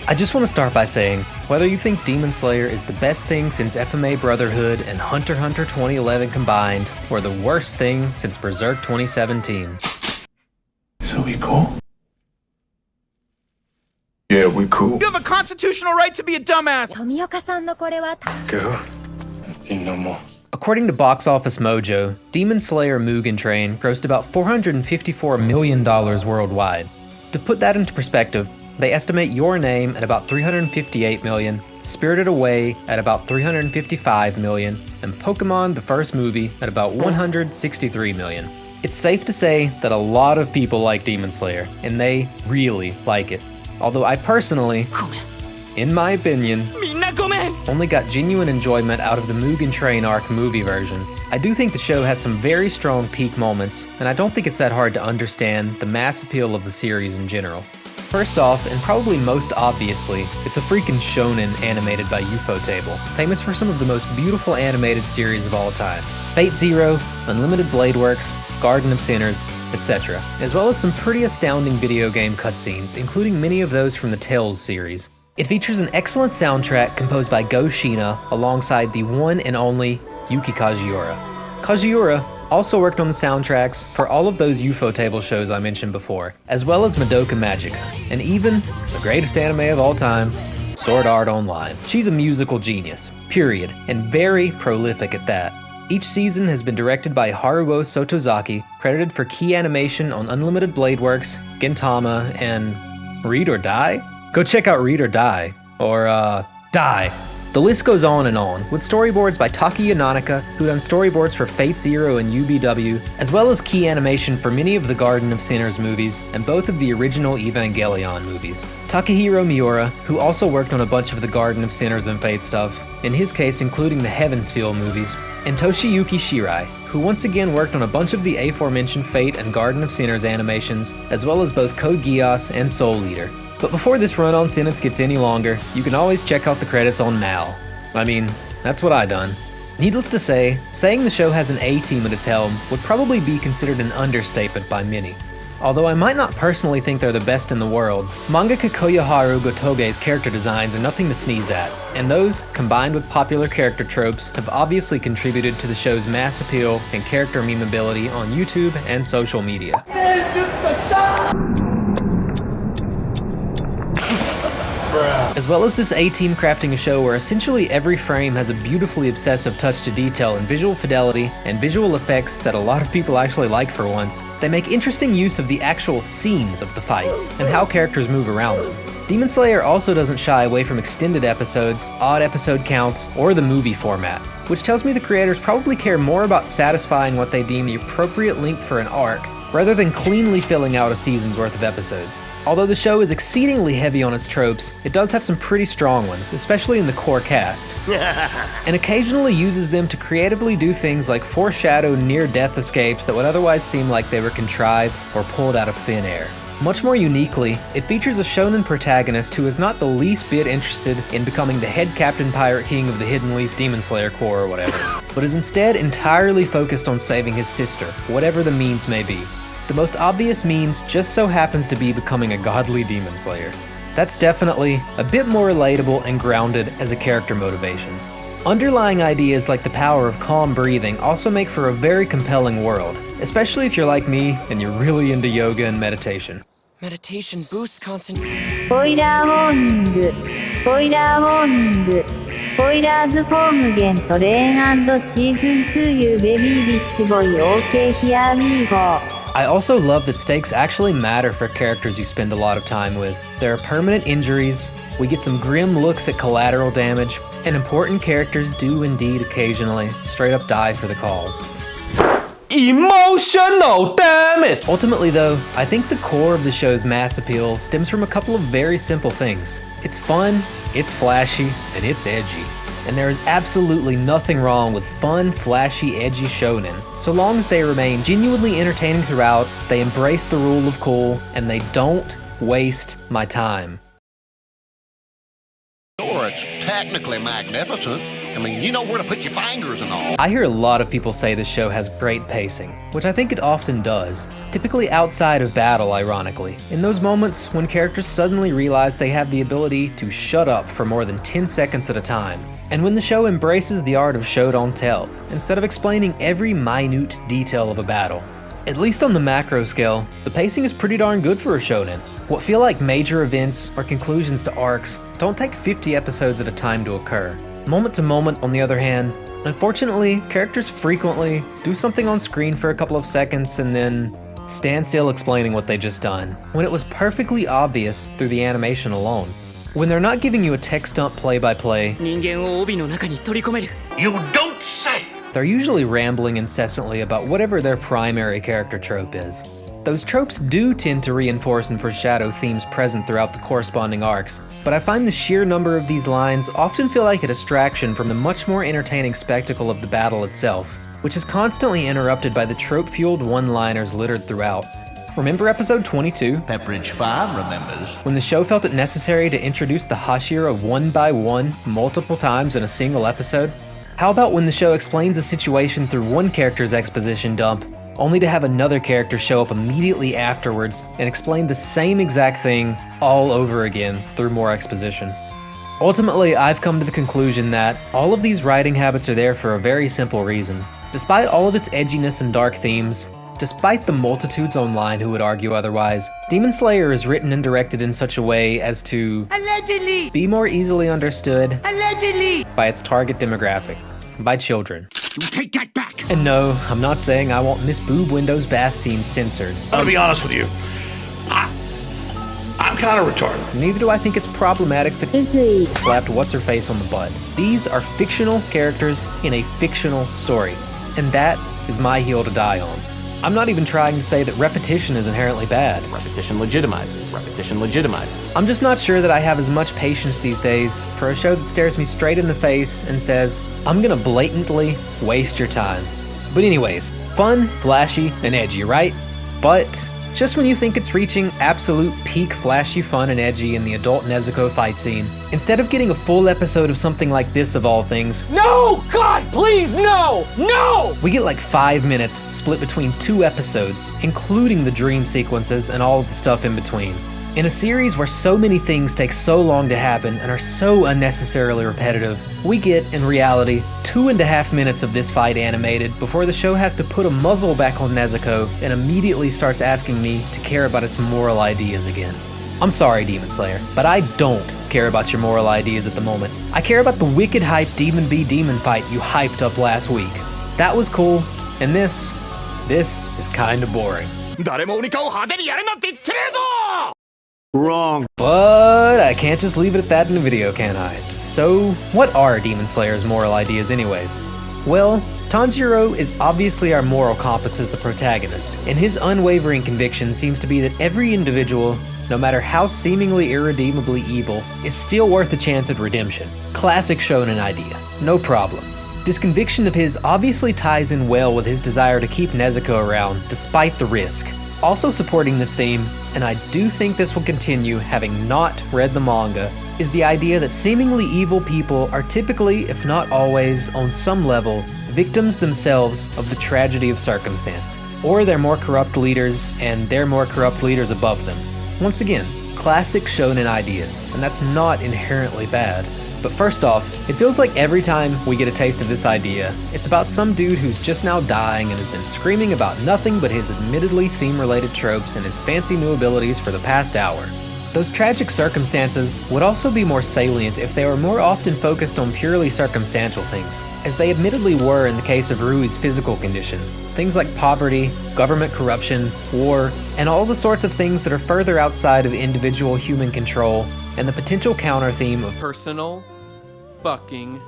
I just want to start by saying, whether you think Demon Slayer is the best thing since FMA Brotherhood and HunterxHunter 2011 combined, or the worst thing since Berserk 2017. So we cool? Yeah, we cool. You have a constitutional right to be a dumbass! Go. I've seen no more. According to Box Office Mojo, Demon Slayer Mugen Train grossed about $454 million worldwide. To put that into perspective, they estimate Your Name at about $358 million, Spirited Away at about $355 million, and Pokemon the first movie at about $163 million. It's safe to say that a lot of people like Demon Slayer, and they really like it. Although I personally, in my opinion, only got genuine enjoyment out of the Mugen Train arc movie version. I do think the show has some very strong peak moments, and I don't think it's that hard to understand the mass appeal of the series in general. First off, and probably most obviously, it's a freaking shonen animated by Ufotable, famous for some of the most beautiful animated series of all time. Fate Zero, Unlimited Blade Works, Garden of Sinners, etc., as well as some pretty astounding video game cutscenes, including many of those from the Tales series. It features an excellent soundtrack composed by Go Shina alongside the one and only Yuki Kajiura. Kajiura also worked on the soundtracks for all of those Ufotable shows I mentioned before, as well as Madoka Magica, and even the greatest anime of all time, Sword Art Online. She's a musical genius, period, and very prolific at that. Each season has been directed by Haruo Sotozaki, credited for key animation on Unlimited Blade Works, Gintama, and Read or Die? Go check out Read or Die, or Die. The list goes on and on, with storyboards by Taki Yanaka, who done storyboards for Fate Zero and UBW, as well as key animation for many of the Garden of Sinners movies, and both of the original Evangelion movies. Takahiro Miura, who also worked on a bunch of the Garden of Sinners and Fate stuff, in his case including the Heavensfield movies, and Toshiyuki Shirai, who once again worked on a bunch of the aforementioned Fate and Garden of Sinners animations, as well as both Code Geass and Soul Eater. But before this run-on sentence gets any longer, you can always check out the credits on Mal. I mean, that's what I done. Needless to say, saying the show has an A-team at its helm would probably be considered an understatement by many. Although I might not personally think they're the best in the world, mangaka Koyoharu Gotoge's character designs are nothing to sneeze at, and those, combined with popular character tropes, have obviously contributed to the show's mass appeal and character memeability on YouTube and social media. As well as this A-team crafting a show where essentially every frame has a beautifully obsessive touch to detail and visual fidelity and visual effects that a lot of people actually like for once, they make interesting use of the actual scenes of the fights and how characters move around them. Demon Slayer also doesn't shy away from extended episodes, odd episode counts, or the movie format, which tells me the creators probably care more about satisfying what they deem the appropriate length for an arc, rather than cleanly filling out a season's worth of episodes. Although the show is exceedingly heavy on its tropes, it does have some pretty strong ones, especially in the core cast, and occasionally uses them to creatively do things like foreshadow near-death escapes that would otherwise seem like they were contrived or pulled out of thin air. Much more uniquely, it features a shonen protagonist who is not the least bit interested in becoming the head Captain Pirate King of the Hidden Leaf Demon Slayer Corps or whatever, but is instead entirely focused on saving his sister, whatever the means may be. The most obvious means just so happens to be becoming a godly demon slayer. That's definitely a bit more relatable and grounded as a character motivation. Underlying ideas like the power of calm breathing also make for a very compelling world, especially if you're like me and you're really into yoga and meditation. Meditation boosts concentration. スポイラーウォーニング、スポイラーウォーニング、スポイラーズフォームゲントレーン&シーズン2 You baby bitch boy OK here we go. I also love that stakes actually matter for characters you spend a lot of time with. There are permanent injuries, we get some grim looks at collateral damage, and important characters do indeed occasionally straight up die for the cause. Emotional damage! Ultimately though, I think the core of the show's mass appeal stems from a couple of very simple things. It's fun, it's flashy, and it's edgy. And there is absolutely nothing wrong with fun, flashy, edgy shonen, so long as they remain genuinely entertaining throughout, they embrace the rule of cool, and they don't waste my time. Sure, it's technically magnificent. I mean, you know where to put your fingers and all. I hear a lot of people say this show has great pacing, which I think it often does, typically outside of battle, ironically, in those moments when characters suddenly realize they have the ability to shut up for more than 10 seconds at a time, and when the show embraces the art of show don't tell, instead of explaining every minute detail of a battle. At least on the macro scale, the pacing is pretty darn good for a shonen. What feel like major events or conclusions to arcs don't take 50 episodes at a time to occur. Moment to moment, on the other hand, unfortunately, characters frequently do something on screen for a couple of seconds and then stand still explaining what they just done, when it was perfectly obvious through the animation alone. When they're not giving you a text dump play-by-play, You don't say! they're usually rambling incessantly about whatever their primary character trope is. Those tropes do tend to reinforce and foreshadow themes present throughout the corresponding arcs, but I find the sheer number of these lines often feel like a distraction from the much more entertaining spectacle of the battle itself, which is constantly interrupted by the trope-fueled one-liners littered throughout. Remember episode 22? Pepperidge Farm remembers. When the show felt it necessary to introduce the Hashira one by one multiple times in a single episode? How about when the show explains a situation through one character's exposition dump, only to have another character show up immediately afterwards and explain the same exact thing all over again through more exposition? Ultimately, I've come to the conclusion that all of these writing habits are there for a very simple reason. Despite all of its edginess and dark themes, despite the multitudes online who would argue otherwise, Demon Slayer is written and directed in such a way as to Allegedly! be more easily understood Allegedly! by its target demographic, by children. You take that back! And no, I'm not saying I want Miss Boob Window's bath scene censored. I'm gonna be honest with you. I'm kind of retarded. Neither do I think it's problematic that slapped what's-her-face on the butt. These are fictional characters in a fictional story, and that is my hill to die on. I'm not even trying to say that repetition is inherently bad. Repetition legitimizes. Repetition legitimizes. I'm just not sure that I have as much patience these days for a show that stares me straight in the face and says, I'm gonna blatantly waste your time. But anyways, fun, flashy, and edgy, right? But just when you think it's reaching absolute peak flashy fun and edgy in the adult Nezuko fight scene, instead of getting a full episode of something like this of all things, No! God, please, no! No! we get like 5 minutes split between 2 episodes, including the dream sequences and all of the stuff in between. In a series where so many things take so long to happen and are so unnecessarily repetitive, we get, in reality, 2.5 minutes of this fight animated before the show has to put a muzzle back on Nezuko and immediately starts asking me to care about its moral ideas again. I'm sorry, Demon Slayer, but I don't care about your moral ideas at the moment. I care about the wicked hype Demon v Demon fight you hyped up last week. That was cool, and this is kinda boring. 誰も鬼化を派手にやれなんて言ってねえぞ But I can't just leave it at that in the video, can I? So, what are Demon Slayer's moral ideas anyways? Well, Tanjiro is obviously our moral compass as the protagonist, and his unwavering conviction seems to be that every individual, no matter how seemingly irredeemably evil, is still worth a chance at redemption. Classic shonen idea, no problem. This conviction of his obviously ties in well with his desire to keep Nezuko around despite the risk. Also supporting this theme, and I do think this will continue having not read the manga, is the idea that seemingly evil people are typically, if not always, on some level, victims themselves of the tragedy of circumstance, or their more corrupt leaders and their more corrupt leaders above them. Once again, classic shonen ideas, and that's not inherently bad. But first off, it feels like every time we get a taste of this idea, it's about some dude who's just now dying and has been screaming about nothing but his admittedly theme-related tropes and his fancy new abilities for the past hour. Those tragic circumstances would also be more salient if they were more often focused on purely circumstantial things, as they admittedly were in the case of Rui's physical condition. Things like poverty, government corruption, war, and all the sorts of things that are further outside of individual human control, and the potential counter theme of personal fucking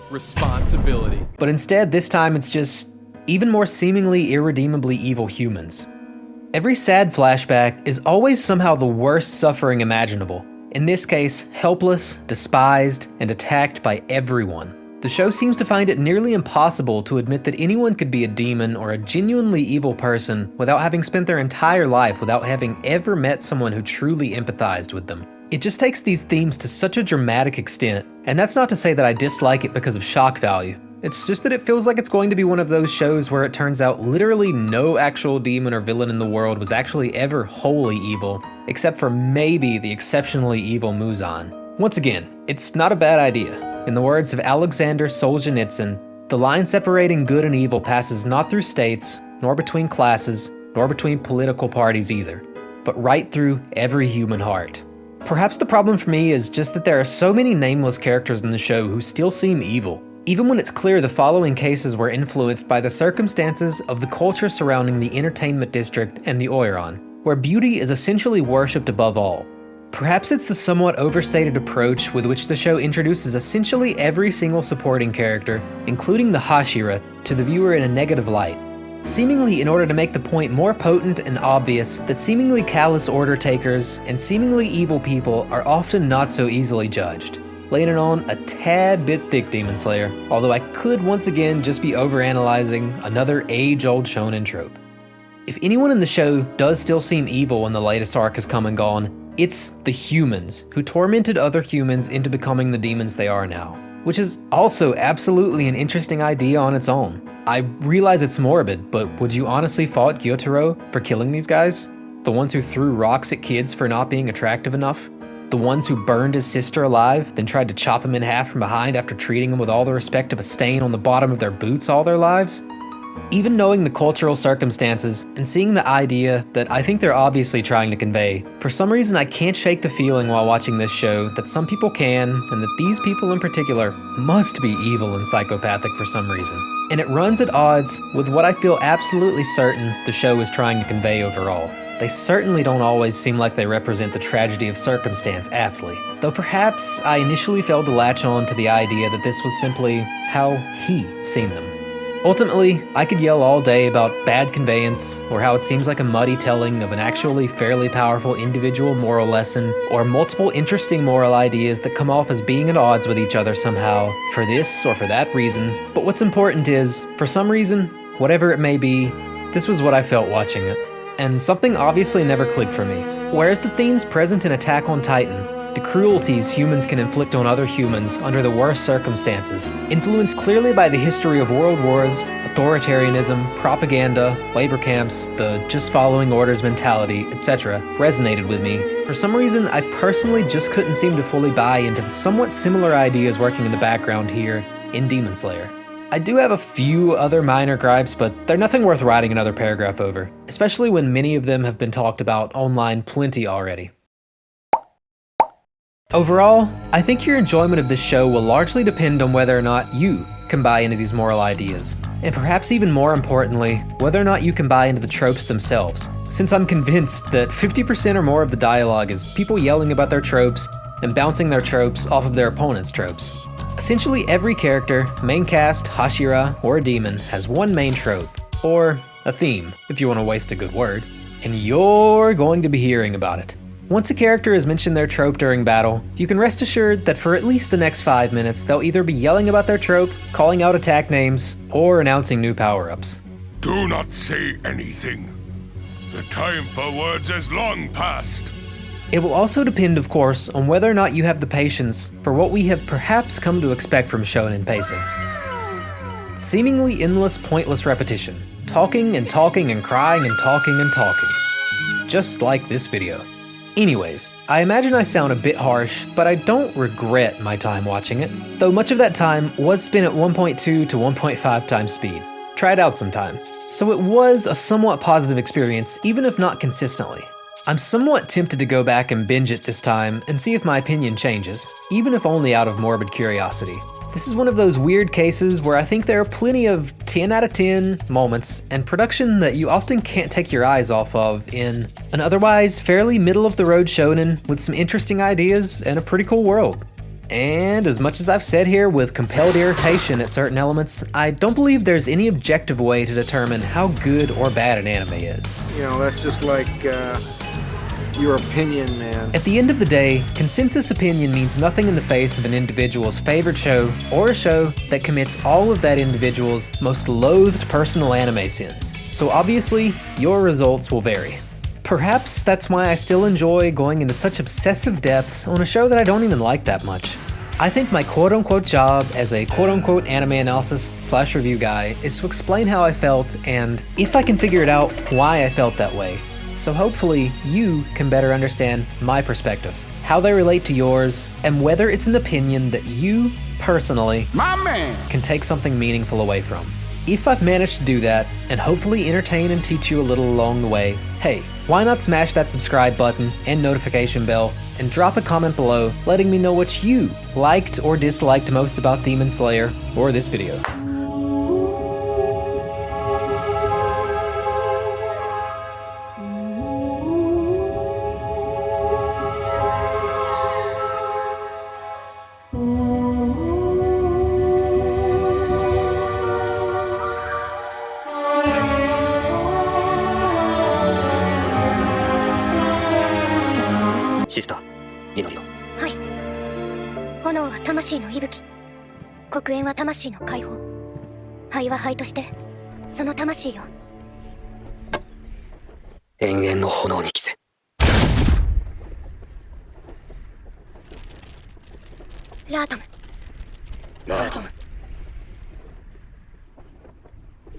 responsibility. But instead, this time it's just even more seemingly irredeemably evil humans. Every sad flashback is always somehow the worst suffering imaginable. In this case, helpless, despised, and attacked by everyone. The show seems to find it nearly impossible to admit that anyone could be a demon or a genuinely evil person without having spent their entire life without having ever met someone who truly empathized with them. It just takes these themes to such a dramatic extent, and that's not to say that I dislike it because of shock value. It's just that it feels like it's going to be one of those shows where it turns out literally no actual demon or villain in the world was actually ever wholly evil, except for maybe the exceptionally evil Muzan. Once again, it's not a bad idea. In the words of Alexander Solzhenitsyn, the line separating good and evil passes not through states, nor between classes, nor between political parties either, but right through every human heart. Perhaps the problem for me is just that there are so many nameless characters in the show who still seem evil, even when it's clear the following cases were influenced by the circumstances of the culture surrounding the entertainment district and the Oiran, where beauty is essentially worshipped above all. Perhaps it's the somewhat overstated approach with which the show introduces essentially every single supporting character, including the Hashira, to the viewer in a negative light, seemingly in order to make the point more potent and obvious that seemingly callous order takers and seemingly evil people are often not so easily judged, laying it on a tad bit thick, Demon Slayer, although I could once again just be overanalyzing another age-old shonen trope. If anyone in the show does still seem evil when the latest arc has come and gone, it's the humans who tormented other humans into becoming the demons they are now, which is also absolutely an interesting idea on its own. I realize it's morbid, but would you honestly fault Gyotaro for killing these guys? The ones who threw rocks at kids for not being attractive enough? The ones who burned his sister alive, then tried to chop him in half from behind after treating him with all the respect of a stain on the bottom of their boots all their lives? Even knowing the cultural circumstances and seeing the idea that I think they're obviously trying to convey, for some reason I can't shake the feeling while watching this show that some people can, and that these people in particular must be evil and psychopathic for some reason. And it runs at odds with what I feel absolutely certain the show is trying to convey overall. They certainly don't always seem like they represent the tragedy of circumstance aptly, though perhaps I initially failed to latch on to the idea that this was simply how he seen them. Ultimately, I could yell all day about bad conveyance, or how it seems like a muddy telling of an actually fairly powerful individual moral lesson, or multiple interesting moral ideas that come off as being at odds with each other somehow, for this or for that reason. But what's important is, for some reason, whatever it may be, this was what I felt watching it. And something obviously never clicked for me. Whereas the themes present in Attack on Titan, the cruelties humans can inflict on other humans under the worst circumstances, influenced clearly by the history of world wars, authoritarianism, propaganda, labor camps, the just following orders mentality, etc., resonated with me. For some reason, I personally just couldn't seem to fully buy into the somewhat similar ideas working in the background here in Demon Slayer. I do have a few other minor gripes, but they're nothing worth writing another paragraph over, especially when many of them have been talked about online plenty already. Overall, I think your enjoyment of this show will largely depend on whether or not you can buy into these moral ideas, and perhaps even more importantly, whether or not you can buy into the tropes themselves, since I'm convinced that 50% or more of the dialogue is people yelling about their tropes and bouncing their tropes off of their opponent's tropes. Essentially every character, main cast, Hashira, or a demon has one main trope, or a theme, if you want to waste a good word, and you're going to be hearing about it. Once a character has mentioned their trope during battle, you can rest assured that for at least the next 5 minutes, they'll either be yelling about their trope, calling out attack names, or announcing new power-ups. Do not say anything. The time for words is long past. It will also depend, of course, on whether or not you have the patience for what we have perhaps come to expect from shonen pacing. Seemingly endless, pointless repetition. Talking and talking and crying and talking and talking. Just like this video. Anyways, I imagine I sound a bit harsh, but I don't regret my time watching it, though much of that time was spent at 1.2 to 1.5 times speed. Try it out sometime. So it was a somewhat positive experience, even if not consistently. I'm somewhat tempted to go back and binge it this time and see if my opinion changes, even if only out of morbid curiosity. This is one of those weird cases where I think there are plenty of 10 out of 10 moments and production that you often can't take your eyes off of in an otherwise fairly middle-of-the-road shonen with some interesting ideas and a pretty cool world. And as much as I've said here with compelled irritation at certain elements, I don't believe there's any objective way to determine how good or bad an anime is. You know, that's just like, your opinion, man. At the end of the day, consensus opinion means nothing in the face of an individual's favorite show, or a show that commits all of that individual's most loathed personal anime sins. So obviously, your results will vary. Perhaps that's why I still enjoy going into such obsessive depths on a show that I don't even like that much. I think my quote-unquote job as a quote-unquote anime analysis / review guy is to explain how I felt and, if I can figure it out, why I felt that way. So hopefully you can better understand my perspectives, how they relate to yours, and whether it's an opinion that you, personally, can take something meaningful away from. If I've managed to do that, and hopefully entertain and teach you a little along the way, hey, why not smash that subscribe button and notification bell, and drop a comment below letting me know what you liked or disliked most about Demon Slayer or this video. Sister, 祈りを。はい。炎は魂の息吹。黒煙は魂の解放。灰は灰として、その魂よ。永遠の炎に着せ。ラートム。ラートム。